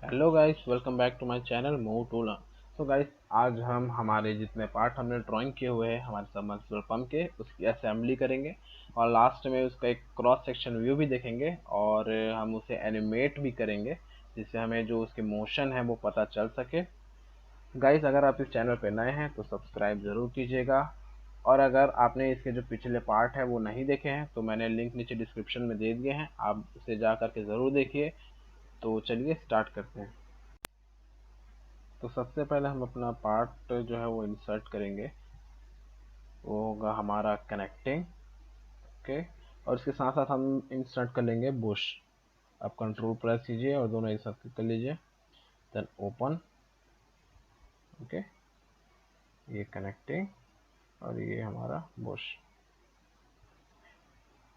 Hello guys, welcome back to my channel move to learn. तो guys, आज हम हमारे जितने पार्ट हमने ड्राइंग किए हुए हैं हमारे सबमर्सिबल पंप के, उसकी असेंबली करेंगे और लास्ट में उसका एक क्रॉस सेक्शन व्यू भी देखेंगे और हम उसे एनिमेट भी करेंगे, जिससे हमें जो उसके मोशन है वो पता चल सके। गाइस, अगर आप इस चैनल पर नए हैं तो सब्सक्राइब ज़रूर कीजिएगा, और अगर आपने इसके जो पिछले पार्ट है वो नहीं देखे हैं तो मैंने लिंक नीचे डिस्क्रिप्शन में दे दिए हैं, आप उसे जा करके ज़रूर देखिए। तो चलिए स्टार्ट करते हैं। तो सबसे पहले हम अपना पार्ट जो है वो इंसर्ट करेंगे, वो होगा हमारा कनेक्टिंग। ओके, और इसके साथ साथ हम इंसर्ट कर लेंगे बुश। आप कंट्रोल प्रेस कीजिए और दोनों एक साथ कर लीजिए, देन ओपन। ओके, ये कनेक्टिंग और ये हमारा बुश।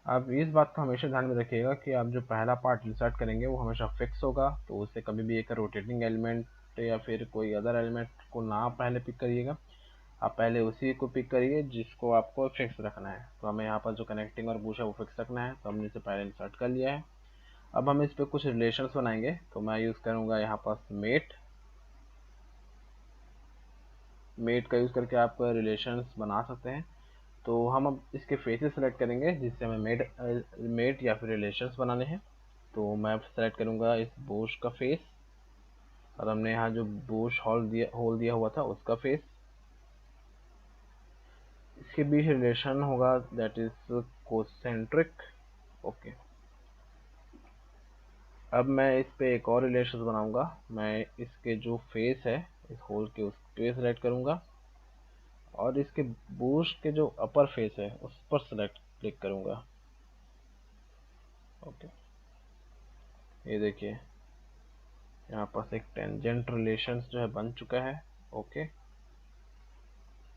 आप इस बात को हमेशा ध्यान में रखिएगा कि आप जो पहला पार्ट इंसर्ट करेंगे वो हमेशा फिक्स होगा, तो उससे कभी भी एक रोटेटिंग एलिमेंट या फिर कोई अदर एलिमेंट को ना पहले पिक करिएगा। आप पहले उसी को पिक करिए जिसको आपको फिक्स रखना है। तो हमें यहाँ पर जो कनेक्टिंग और बुश है वो फिक्स रखना है, तो हमने इसे पहले इंसर्ट कर लिया है। अब हम इस पर कुछ रिलेशंस बनाएंगे, तो मैं यूज़ करूँगा यहाँ पर मेट। मेट का यूज़ करके आप रिलेशंस बना सकते हैं। तो हम अब इसके फेसेस सेलेक्ट करेंगे जिससे हमें मेट या फिर रिलेशंस बनाने हैं। तो मैं सेलेक्ट करूँगा इस बुश का फेस, और हमने यहाँ जो बुश होल दिया हुआ था उसका फेस। इसके बीच रिलेशन होगा, दैट इज कोसेंट्रिक। ओके, अब मैं इस पे एक और रिलेशन बनाऊंगा। मैं इसके जो फेस है इस होल के उस पे सेलेक्ट करूंगा, और इसके बूश के जो अपर फेस है उस पर सेलेक्ट क्लिक करूंगा। ओके, ये देखिए यहाँ पास एक टेंजेंट रिलेशंस जो है बन चुका है। ओके,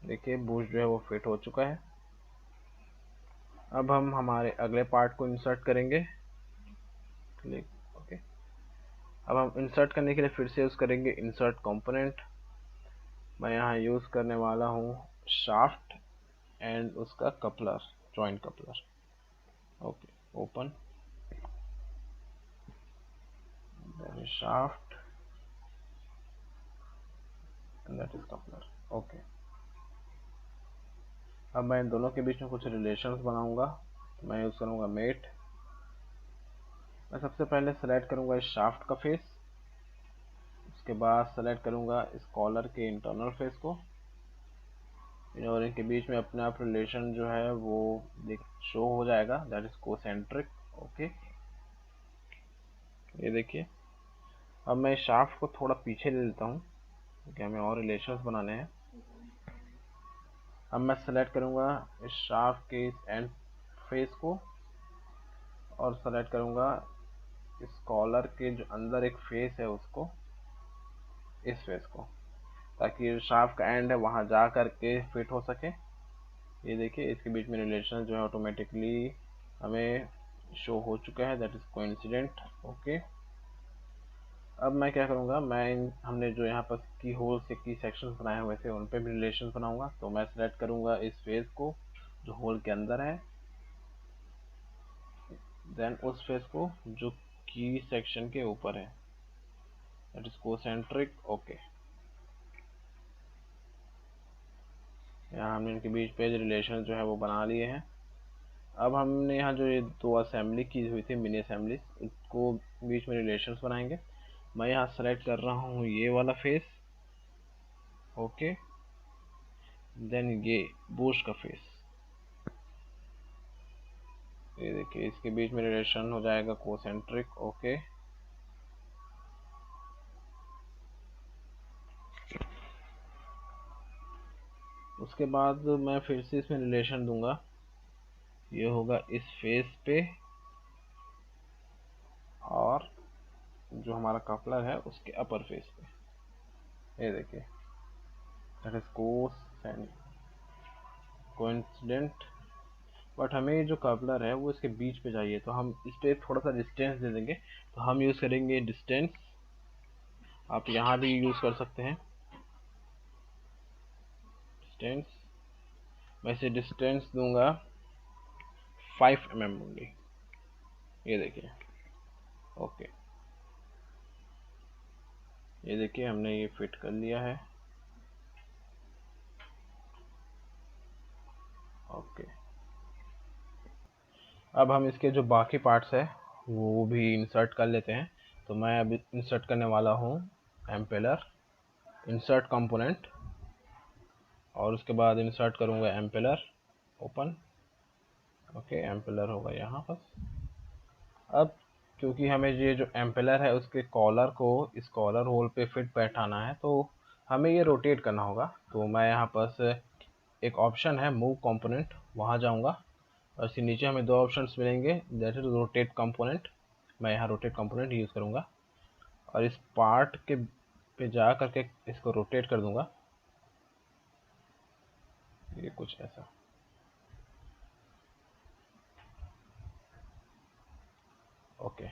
देखिए बूश जो है वो फिट हो चुका है। अब हम हमारे अगले पार्ट को इंसर्ट करेंगे। क्लिक। ओके, अब हम इंसर्ट करने के लिए फिर से यूज़ करेंगे इंसर्ट कंपोनेंट। मैं यहाँ यूज़ करने वाला हूँ शाफ्ट एंड उसका coupler, joint coupler. Okay, open, then shaft and that is coupler. Okay, अब मैं इन दोनों के बीच में कुछ रिलेशंस बनाऊंगा। मैं यूज़ करूँगा मेट। मैं सबसे पहले सेलेक्ट करूँगा इस शाफ्ट का फेस, उसके बाद सेलेक्ट करूँगा इस कॉलर के इंटरनल फेस को, और इनके बीच में अपने आप रिलेशन जो है वो शो हो जाएगा, दैट इज कोसेंट्रिक। ओके, ये देखिए। अब मैं शाफ्ट को थोड़ा पीछे ले लेता हूँ क्योंकि हमें और रिलेशंस बनाने हैं। अब मैं सेलेक्ट करूँगा इस शाफ्ट के इस एंड फेस को, और सेलेक्ट करूँगा इस कॉलर के जो अंदर एक फेस है उसको, इस फेस को, ताकि शाफ्ट का एंड है वहाँ जा करके फिट हो सके। ये देखिए, इसके बीच में रिलेशन जो है ऑटोमेटिकली हमें शो हो चुका है, दैट इज कोइंसिडेंट। ओके, अब मैं क्या करूँगा, हमने जो यहाँ पर की होल से की सेक्शन बनाए हुए थे उन पे भी रिलेशन बनाऊंगा। तो मैं सेलेक्ट करूँगा इस फेस को जो होल के अंदर है, देन उस फेस को जो की सेक्शन के ऊपर है, दैट इज कोसेंट्रिक। ओके, यहाँ हमने इनके बीच पे रिलेशन जो है वो बना लिए हैं। अब हमने यहाँ जो ये दो असेंबली की हुई थी, मिनी असेंबली, उसको बीच में रिलेशंस बनाएंगे। मैं यहाँ सेलेक्ट कर रहा हूँ ये वाला फेस। ओके, देन ये बुश का फेस। ये देखिए, इसके बीच में रिलेशन हो जाएगा कोसेंट्रिक। ओके, उसके बाद मैं फिर से इसमें रिलेशन दूंगा, ये होगा इस फेस पे, और जो हमारा कपलर है उसके अपर फेस पे। ये देखिए, दैट इज कोइंसिडेंट। बट हमें जो कपलर है वो इसके बीच पे चाहिए, तो हम इस पे थोड़ा सा डिस्टेंस दे देंगे। तो हम यूज़ करेंगे डिस्टेंस, आप यहाँ भी यूज़ कर सकते हैं डिस्टेंस। मैं इसे डिस्टेंस दूंगा 5 mm ओनली। ये देखिए। ओके, ये देखिए हमने ये फिट कर लिया है। ओके, अब हम इसके जो बाकी पार्ट्स है वो भी इंसर्ट कर लेते हैं। तो मैं अभी इंसर्ट करने वाला हूँ एम्पेलर, इंसर्ट कंपोनेंट, और उसके बाद इंसर्ट करूँगा एम्पेलर ओपन। ओके, एम्पेलर होगा यहाँ पर। अब क्योंकि हमें ये जो एम्पेलर है उसके कॉलर को इस कॉलर होल पे फिट बैठाना है, तो हमें ये रोटेट करना होगा। तो मैं यहाँ पर एक ऑप्शन है मूव कंपोनेंट, वहाँ जाऊँगा और इसके नीचे हमें दो ऑप्शंस मिलेंगे, दैट इज रोटेट कंपोनेंट। मैं यहाँ रोटेट कंपोनेंट यूज़ करूँगा और इस पार्ट के पे जा करके इसको रोटेट कर दूँगा, ये कुछ ऐसा। ओके,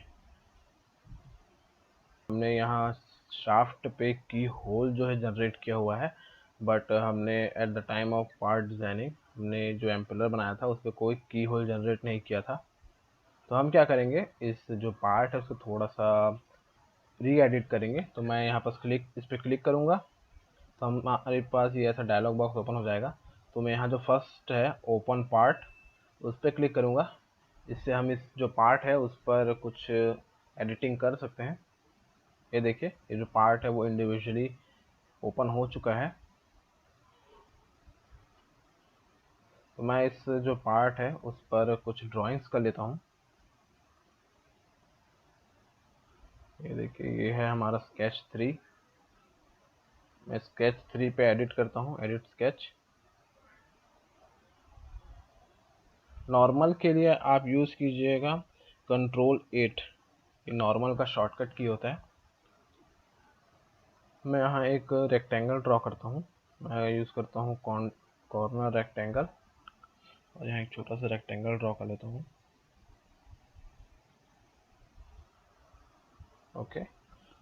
हमने यहाँ शाफ्ट पे की होल जो है जनरेट किया हुआ है, बट हमने at the time of part designing हमने जो एम्पेलर बनाया था उस पर कोई की होल जनरेट नहीं किया था। तो हम क्या करेंगे, इस जो पार्ट है उसको थोड़ा सा री एडिट करेंगे। तो मैं यहाँ पर इस पर क्लिक करूँगा तो हमारे पास ये ऐसा डायलॉग बॉक्स ओपन हो जाएगा। तो मैं यहाँ जो फर्स्ट है ओपन पार्ट उस पर क्लिक करूँगा। इससे हम इस जो पार्ट है उस पर कुछ एडिटिंग कर सकते हैं। ये देखिए ये जो पार्ट है वो इंडिविजुअली ओपन हो चुका है। तो मैं इस जो पार्ट है उस पर कुछ ड्राइंग्स कर लेता हूँ। ये देखिए ये है हमारा स्केच 3। मैं स्केच 3 पे एडिट करता हूँ, एडिट स्केच। नॉर्मल के लिए आप यूज़ कीजिएगा Ctrl+8, ये नॉर्मल का शॉर्टकट की होता है। मैं यहाँ एक रेक्टेंगल ड्रॉ करता हूँ। मैं यूज़ करता हूँ कॉर्नर रेक्टेंगल, और यहाँ एक छोटा सा रेक्टेंगल ड्रॉ कर लेता हूँ। ओके,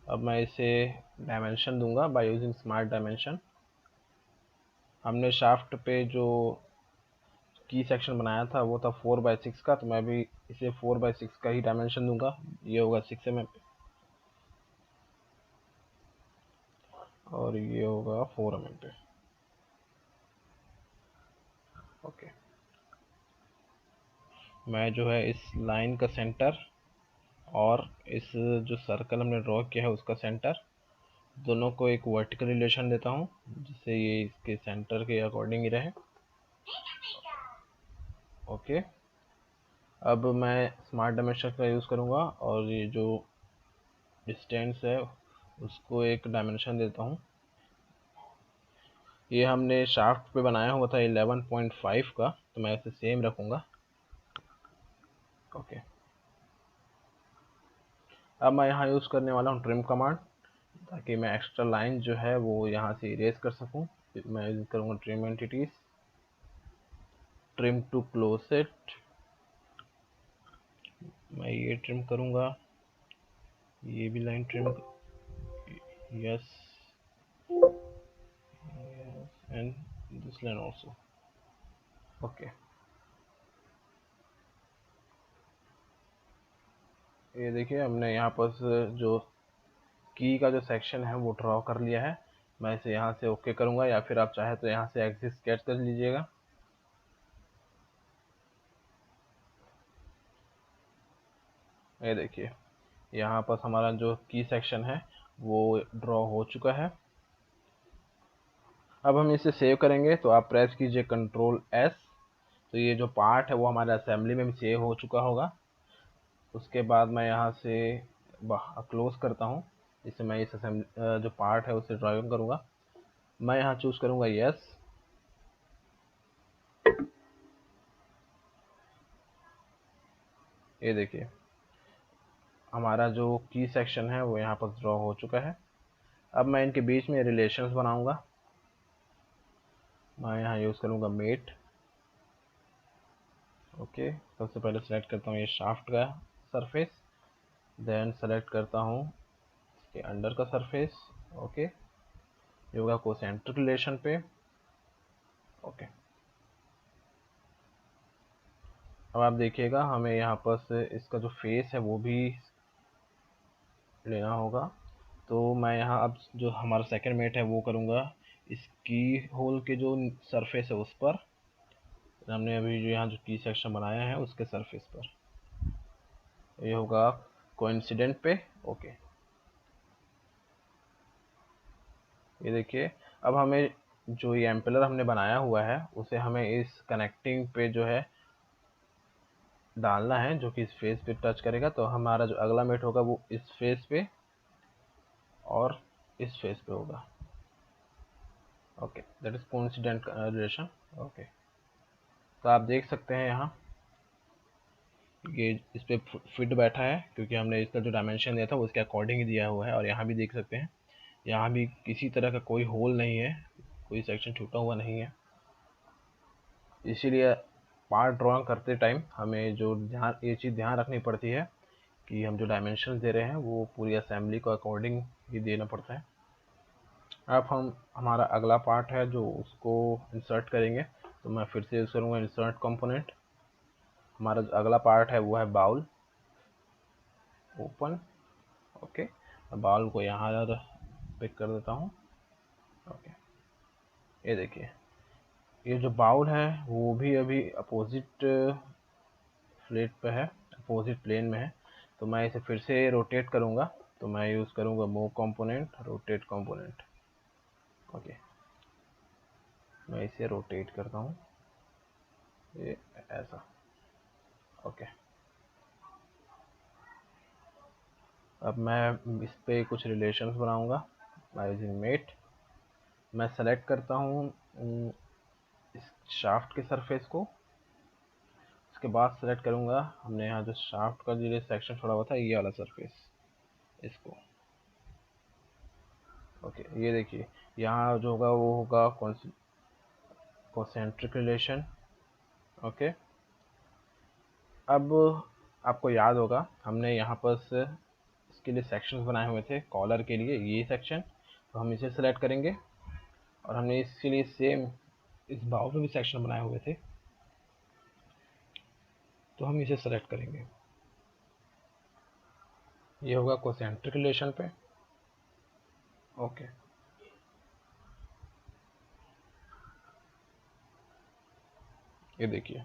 अब मैं इसे डायमेंशन दूंगा बाय यूजिंग स्मार्ट डायमेंशन। हमने शाफ्ट पे जो की सेक्शन बनाया था वो था 4/6 का, तो मैं भी इसे 4/6 का ही डायमेंशन दूंगा। ये होगा 6 mm और ये होगा 4 mm पे। ओके, मैं जो है इस लाइन का सेंटर और इस जो सर्कल हमने ड्रॉ किया है उसका सेंटर, दोनों को एक वर्टिकल रिलेशन देता हूँ जिससे ये इसके सेंटर के अकॉर्डिंग ही रहे। ओके, अब मैं स्मार्ट डायमेंशन का यूज़ करूँगा और ये जो डिस्टेंस है उसको एक डायमेंशन देता हूँ। ये हमने शाफ्ट पे बनाया हुआ था 11.5 का, तो मैं इसे सेम रखूँगा। ओके, अब मैं यहाँ यूज़ करने वाला हूँ ट्रिम कमांड, ताकि मैं एक्स्ट्रा लाइन जो है वो यहाँ से इरेज कर सकूँ। मैं यूज़ करूँगा trim entities, trim to close it. मैं ये ट्रिम करूँगा, ये भी line trim, yes, and this line also. Okay, ये देखिए हमने यहाँ पर जो की का जो सेक्शन है वो ड्रॉ कर लिया है। मैं इसे यहाँ से ओके करूँगा, या फिर आप चाहे तो यहाँ से एक्सिस स्केच कर लीजिएगा। ये देखिए यहाँ पर हमारा जो की सेक्शन है वो ड्रॉ हो चुका है। अब हम इसे सेव करेंगे, तो आप प्रेस कीजिए Ctrl+S। तो ये जो पार्ट है वो हमारे असेंबली में भी सेव हो चुका होगा। उसके बाद मैं यहाँ से क्लोज करता हूँ, जिससे मैं इस असेंबली जो पार्ट है उसे ड्राइव करूँगा। मैं यहाँ चूज़ करूँगा यस। ये देखिए हमारा जो की सेक्शन है वो यहाँ पर ड्रॉ हो चुका है। अब मैं इनके बीच में रिलेशंस बनाऊँगा। मैं यहाँ यूज़ करूँगा मेट। ओके, सबसे पहले सेलेक्ट करता हूँ ये शाफ्ट का सरफेस, देन सेलेक्ट करता हूँ इसके अंडर का सरफेस। ओके, ये होगा कोसेंट्रिक रिलेशन पे। ओके, अब आप देखिएगा हमें यहाँ पर से इसका जो फेस है वो भी लेना होगा। तो मैं यहाँ अब जो हमारा सेकंड मेट है वो करूँगा इसकी होल के जो सरफेस है उस पर, हमने अभी जो यहाँ जो की सेक्शन बनाया है उसके सरफेस पर, ये होगा कोइंसिडेंट पे। ओके, ये देखिए अब हमें जो ये एम्पेलर हमने बनाया हुआ है उसे हमें इस कनेक्टिंग पे जो है डालना है, जो कि इस फेस पे टच करेगा। तो हमारा जो अगला मेट होगा वो इस फेस पे और इस फेस पे होगा। Okay, that is coincident relation. Okay, तो आप देख सकते हैं यहाँ ये इस पे फिट बैठा है, क्योंकि हमने इसका जो डायमेंशन दिया था वो उसके अकॉर्डिंग ही दिया हुआ है। और यहाँ भी देख सकते हैं, यहाँ भी किसी तरह का कोई होल नहीं है, कोई सेक्शन छूटा हुआ नहीं है। इसीलिए पार्ट ड्राइंग करते टाइम हमें जो ये चीज़ ध्यान रखनी पड़ती है कि हम जो डायमेंशन दे रहे हैं वो पूरी असेंबली को अकॉर्डिंग ही देना पड़ता है। अब हम हमारा अगला पार्ट है जो उसको इंसर्ट करेंगे, तो मैं फिर से यूज़ करूँगा इंसर्ट कंपोनेंट। हमारा जो अगला पार्ट है वो है बाउल, ओपन। ओके, मैं बाउल को यहाँ पिक कर देता हूँ। ओके, ये देखिए ये जो बाउल है वो भी अभी अपोजिट फ्लेट पे है, अपोजिट प्लेन में है। तो मैं इसे फिर से रोटेट करूँगा, तो मैं यूज़ करूँगा move component, rotate component. Okay, मैं इसे रोटेट करता हूँ, ये ऐसा। ओके, अब मैं इस पे कुछ रिलेशंस बनाऊँगा बाय यूजिंग मेट। मैं सेलेक्ट करता हूँ इस शाफ्ट के सरफेस को, उसके बाद सेलेक्ट करूँगा हमने यहाँ जो शाफ्ट का जो सेक्शन छोड़ा हुआ था ये वाला सरफेस, इसको। ओके, ये देखिए यहाँ जो होगा वो होगा कॉन्सेंट्रिक रिलेशन। ओके, अब आपको याद होगा हमने यहाँ पर से इसके लिए सेक्शंस बनाए हुए थे, कॉलर के लिए ये सेक्शन, तो हम इसे सेलेक्ट करेंगे। और हमने इसके लिए सेम इस बाउ में भी सेक्शन बनाए हुए थे, तो हम इसे सेलेक्ट करेंगे। ये होगा कॉन्सेंट्रिक रिलेशन पे। ओके, ये देखिए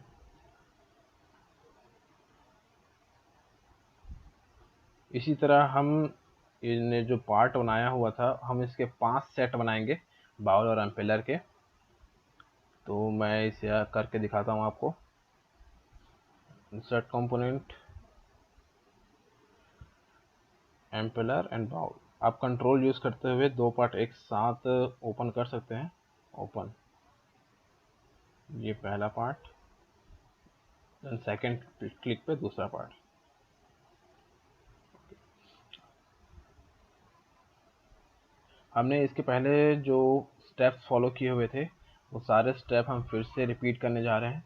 इसी तरह हम इन्हें जो पार्ट बनाया हुआ था हम इसके 5 सेट बनाएंगे बाउल और एम्पेलर के। तो मैं इसे करके दिखाता हूँ आपको। Insert component, impeller and bowl. आप कंट्रोल यूज़ करते हुए दो पार्ट एक साथ ओपन कर सकते हैं। ओपन, ये पहला पार्ट, देन सेकंड क्लिक पे दूसरा पार्ट। हमने इसके पहले जो स्टेप्स फॉलो किए हुए थे वो सारे स्टेप हम फिर से रिपीट करने जा रहे हैं।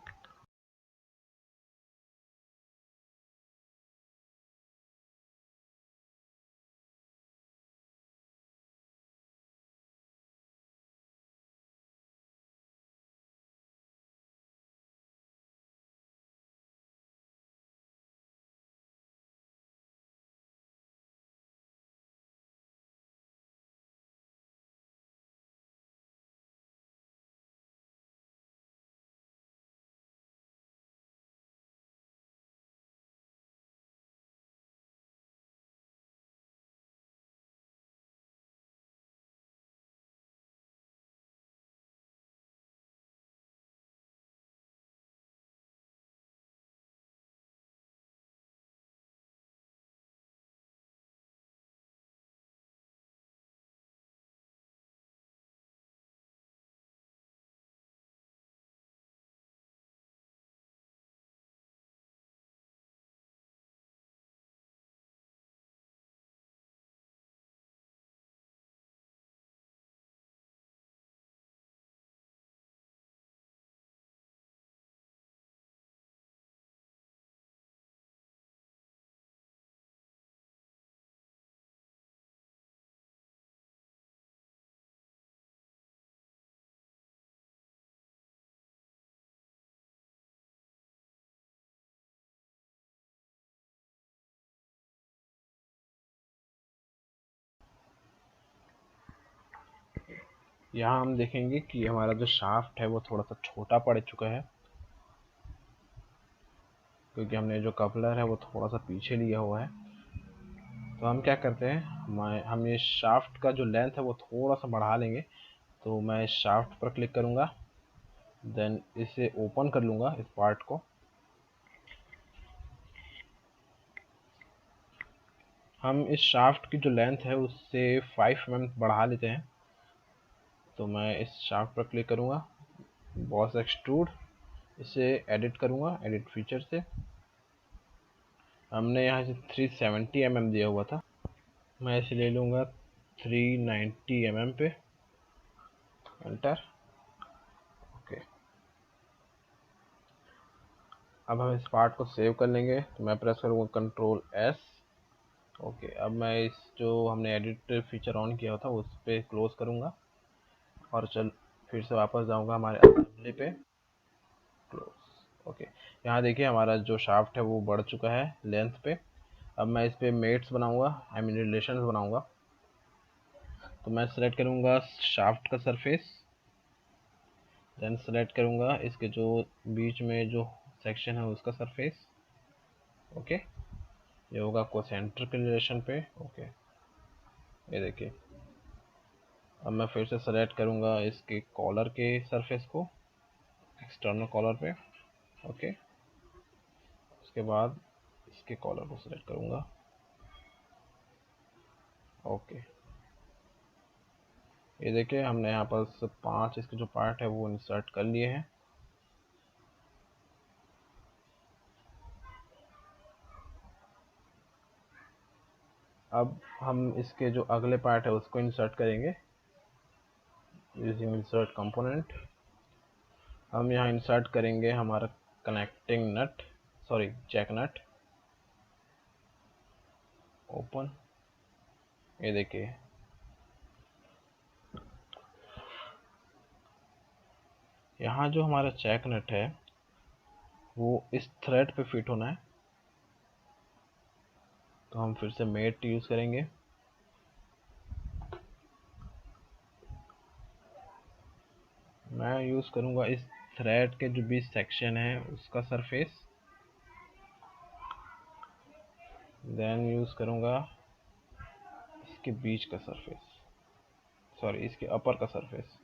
यहाँ हम देखेंगे कि हमारा जो शाफ्ट है वो थोड़ा सा छोटा पड़ चुका है, क्योंकि हमने जो कपलर है वो थोड़ा सा पीछे लिया हुआ है। तो हम क्या करते हैं, हम ये शाफ्ट का जो लेंथ है वो थोड़ा सा बढ़ा लेंगे। तो मैं इस शाफ्ट पर क्लिक करूँगा, देन इसे ओपन कर लूँगा इस पार्ट को। हम इस शाफ्ट की जो लेंथ है उससे 5 mm बढ़ा लेते हैं। तो मैं इस शाफ्ट पर क्लिक करूँगा, बॉस एक्सट्रूड, इसे एडिट करूँगा एडिट फीचर से। हमने यहाँ से 370 mm दिया हुआ था, मैं इसे ले लूँगा 390 mm पे, एंटर। ओके, अब हम इस पार्ट को सेव कर लेंगे। तो मैं प्रेस करूँगा कंट्रोल S। ओके, अब मैं इस जो हमने एडिट फीचर ऑन किया था उस पर क्लोज करूँगा और फिर से वापस जाऊँगा हमारे असेंबली पे, क्लोज। ओके, यहाँ देखिए हमारा जो शाफ्ट है वो बढ़ चुका है लेंथ पे। अब मैं इस पे मेट्स बनाऊँगा, आई मीन रिलेशंस बनाऊँगा। तो मैं सेलेक्ट करूँगा शाफ्ट का सरफेस, देन सेलेक्ट करूँगा इसके जो बीच में जो सेक्शन है उसका सरफेस। ओके, ये होगा कोसेंट्रिक रिलेशन पे। ओके, ये देखिए। अब मैं फिर से सेलेक्ट करूँगा इसके कॉलर के सरफेस को, एक्सटर्नल कॉलर पे। ओके, उसके बाद इसके कॉलर को सेलेक्ट करूँगा। ओके, ये देखिए हमने यहाँ पर 5 इसके जो पार्ट है वो इंसर्ट कर लिए हैं। अब हम इसके जो अगले पार्ट है उसको इंसर्ट करेंगे यूजिंग इंसर्ट कंपोनेंट। हम यहाँ इंसर्ट करेंगे हमारा कनेक्टिंग नट, सॉरी जैक नट। ओपन, ये देखिए यहाँ जो हमारा जैक नट है वो इस थ्रेड पे फिट होना है। तो हम फिर से मेट यूज़ करेंगे। मैं यूज़ करूँगा इस थ्रेड के जो बीच सेक्शन है उसका सरफेस, देन यूज़ करूँगा इसके बीच का सरफेस, सॉरी इसके अपर का सरफेस।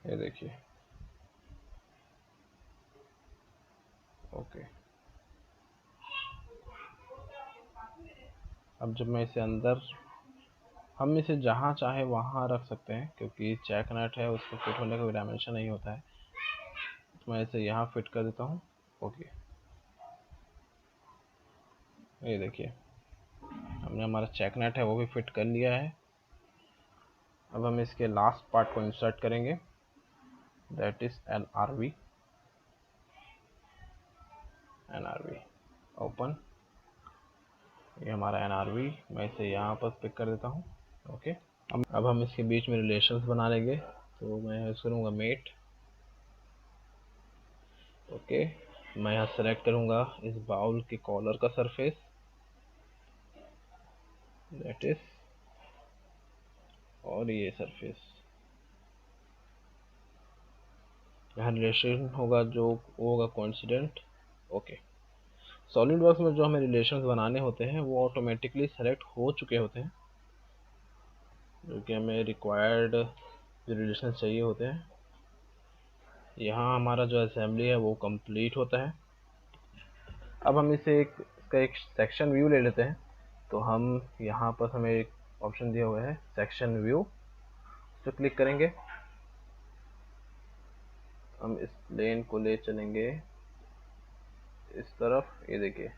ये देखिए। ओके, अब जब मैं इसे अंदर, हम इसे जहाँ चाहे वहाँ रख सकते हैं क्योंकि जैक नट है उसको फिट होने का कोई डायमेंशन नहीं होता है। तो मैं इसे यहाँ फिट कर देता हूँ। ओके, ये देखिए हमने हमारा जैक नट है वो भी फिट कर लिया है। अब हम इसके लास्ट पार्ट को इंसर्ट करेंगे, दैट इज NRV। ओपन, ये हमारा NRV, मैं इसे यहाँ पर पिक कर देता हूँ। ओके, अब हम इसके बीच में रिलेशंस बना लेंगे। तो मैं यूज़ करूँगा मेट। ओके, मैं यहाँ सेलेक्ट करूँगा इस बाउल के कॉलर का सरफेस, दैट इज, और ये सरफेस। यहाँ रिलेशन होगा जो वो होगा कोइंसिडेंट। ओके, सॉलिड वर्क्स में जो हमें रिलेशंस बनाने होते हैं वो ऑटोमेटिकली सेलेक्ट हो चुके होते हैं, जो कि हमें रिक्वायर्ड जो रिलेशन चाहिए होते हैं। यहाँ हमारा जो असेंबली है वो कंप्लीट होता है। अब हम इसका एक सेक्शन व्यू ले लेते हैं। तो हम यहाँ पर हमें एक ऑप्शन दिया हुआ है सेक्शन व्यू, तो क्लिक करेंगे। हम इस प्लेन को ले चलेंगे इस तरफ, ये देखिए।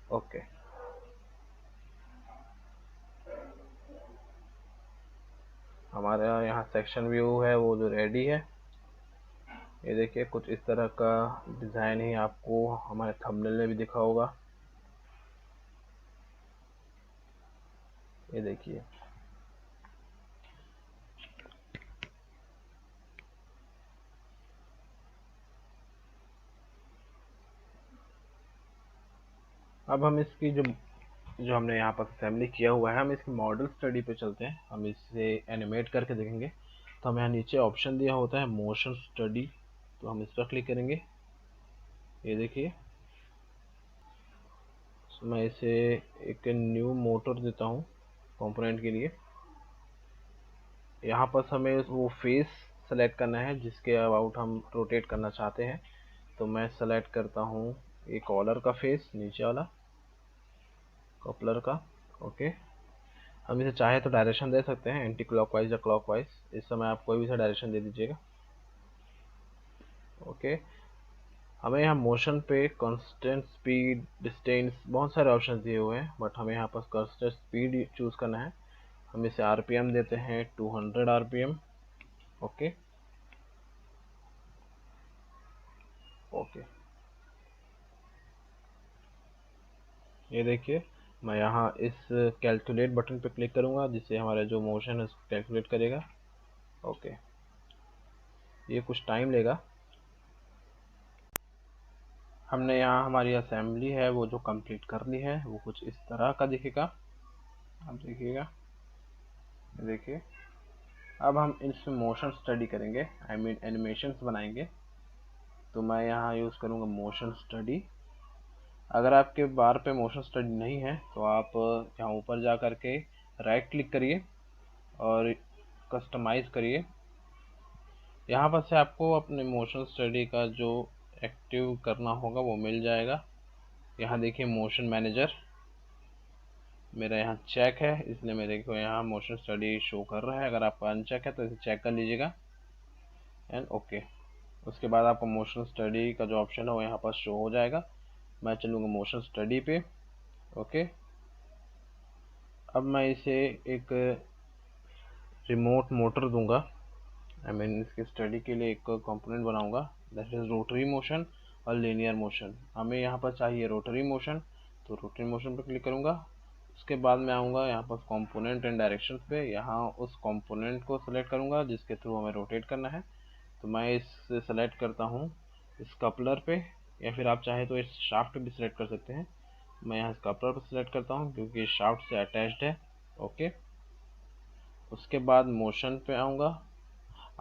ओके, हमारा यहाँ सेक्शन व्यू है वो जो रेडी है। ये देखिए कुछ इस तरह का डिज़ाइन ही आपको हमारे थंबनेल में भी दिखा होगा। ये देखिए, अब हम इसकी जो जो हमने यहाँ पर असेंबली किया हुआ है, हम इसकी मॉडल स्टडी पे चलते हैं, हम इसे एनिमेट करके देखेंगे। तो हमें यहाँ नीचे ऑप्शन दिया होता है मोशन स्टडी, तो हम इस पर क्लिक करेंगे। ये देखिए, मैं इसे एक न्यू मोटर देता हूँ कंपोनेंट के लिए। यहाँ पर हमें वो फेस सेलेक्ट करना है जिसके अबाउट हम रोटेट करना चाहते हैं। तो मैं सेलेक्ट करता हूँ एक कॉलर का फेस, नीचे वाला कपलर का। ओके, हम इसे चाहे तो डायरेक्शन दे सकते हैं, एंटी क्लॉकवाइज या क्लॉकवाइज। इस समय आप कोई भी सा डायरेक्शन दे दीजिएगा। ओके, हमें यहाँ मोशन पे कांस्टेंट स्पीड, डिस्टेंस, बहुत सारे ऑप्शन दिए हुए हैं, बट हमें यहाँ पर कांस्टेंट स्पीड चूज़ करना है। हम इसे आरपीएम देते हैं 200 आरपीएम। ओके ओके, ये देखिए, मैं यहाँ इस कैलकुलेट बटन पे क्लिक करूँगा जिससे हमारा जो मोशन है उसको कैलकुलेट करेगा। ओके, ये कुछ टाइम लेगा। हमने यहाँ हमारी असेंबली है वो जो कंप्लीट कर ली है, वो कुछ इस तरह का दिखेगा। आप देखिएगा, देखिए, अब हम इसमें मोशन स्टडी करेंगे, आई मीन एनिमेशंस बनाएंगे। तो मैं यहाँ यूज़ करूँगा मोशन स्टडी। अगर आपके बार पे मोशन स्टडी नहीं है तो आप यहाँ ऊपर जा कर के राइट क्लिक करिए और कस्टमाइज़ करिए। यहाँ पर से आपको अपने मोशन स्टडी का जो एक्टिव करना होगा वो मिल जाएगा। यहाँ देखिए मोशन मैनेजर मेरा यहाँ चेक है, इसलिए मेरे को यहाँ मोशन स्टडी शो कर रहा है। अगर आपका अनचेक है तो इसे चेक कर लीजिएगा एंड ओके। उसके बाद आपको मोशन स्टडी का जो ऑप्शन है वो यहाँ पर शो हो जाएगा। मैं चलूँगा मोशन स्टडी पे। ओके, अब मैं इसे एक रिमोट मोटर दूंगा, आई मीन इसके स्टडी के लिए एक कंपोनेंट बनाऊंगा, दैट इज रोटरी मोशन और लीनियर मोशन। हमें यहाँ पर चाहिए रोटरी मोशन, तो रोटरी मोशन पर क्लिक करूँगा। उसके बाद मैं आऊँगा यहाँ पर कंपोनेंट एंड डायरेक्शन पे, यहाँ उस कंपोनेंट को सिलेक्ट करूँगा जिसके थ्रू हमें रोटेट करना है। तो मैं इससे सेलेक्ट करता हूँ इस कपलर पे, या फिर आप चाहे तो इस शाफ्ट भी सिलेक्ट कर सकते हैं। मैं यहाँ इस कपलर पर सिलेक्ट करता हूँ क्योंकि इस शाफ्ट से अटैच्ड है। ओके, उसके बाद मोशन पे आऊँगा।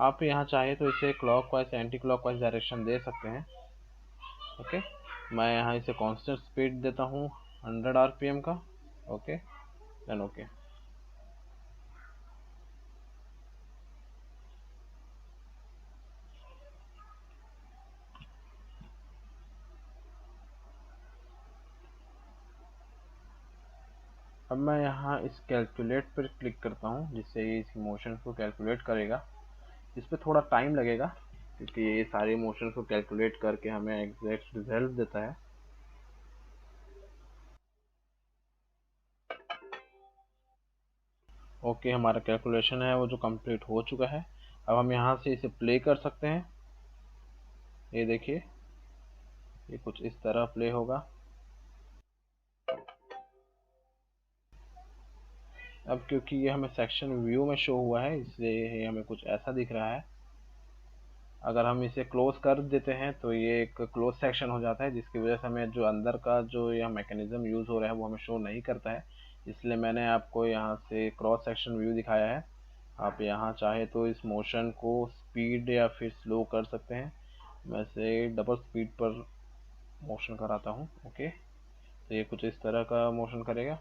आप यहाँ चाहे तो इसे क्लॉकवाइज एंटी क्लॉकवाइज डायरेक्शन दे सकते हैं। ओके, मैं यहाँ इसे कांस्टेंट स्पीड देता हूँ 100 आरपीएम का। Okay then okay. अब मैं यहाँ इस कैलकुलेट पर क्लिक करता हूँ जिससे ये इस मोशन को कैलकुलेट करेगा। इस पर थोड़ा टाइम लगेगा क्योंकि ये सारे मोशन को कैलकुलेट करके हमें एग्जैक्ट रिजल्ट देता है। ओके, हमारा कैलकुलेशन है वो जो कंप्लीट हो चुका है। अब हम यहाँ से इसे प्ले कर सकते हैं। ये देखिए, ये कुछ इस तरह प्ले होगा। अब क्योंकि ये हमें सेक्शन व्यू में शो हुआ है इसलिए ये हमें कुछ ऐसा दिख रहा है। अगर हम इसे क्लोज कर देते हैं तो ये एक क्लोज सेक्शन हो जाता है, जिसकी वजह से हमें जो अंदर का जो यह मैकेनिज्म यूज़ हो रहा है वो हमें शो नहीं करता है। इसलिए मैंने आपको यहाँ से क्रॉस सेक्शन व्यू दिखाया है। आप यहाँ चाहे तो इस मोशन को स्पीड या फिर स्लो कर सकते हैं। मैं इसे डबल स्पीड पर मोशन कराता हूँ। ओके, तो ये कुछ इस तरह का मोशन करेगा।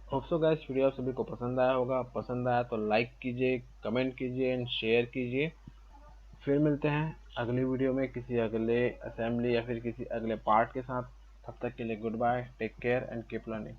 होप सो गाइस वीडियो आप सभी को पसंद आया होगा। पसंद आया तो लाइक कीजिए, कमेंट कीजिए एंड शेयर कीजिए। फिर मिलते हैं अगली वीडियो में किसी अगले असेंबली या फिर किसी अगले पार्ट के साथ। तब तक के लिए goodbye, take care and keep learning.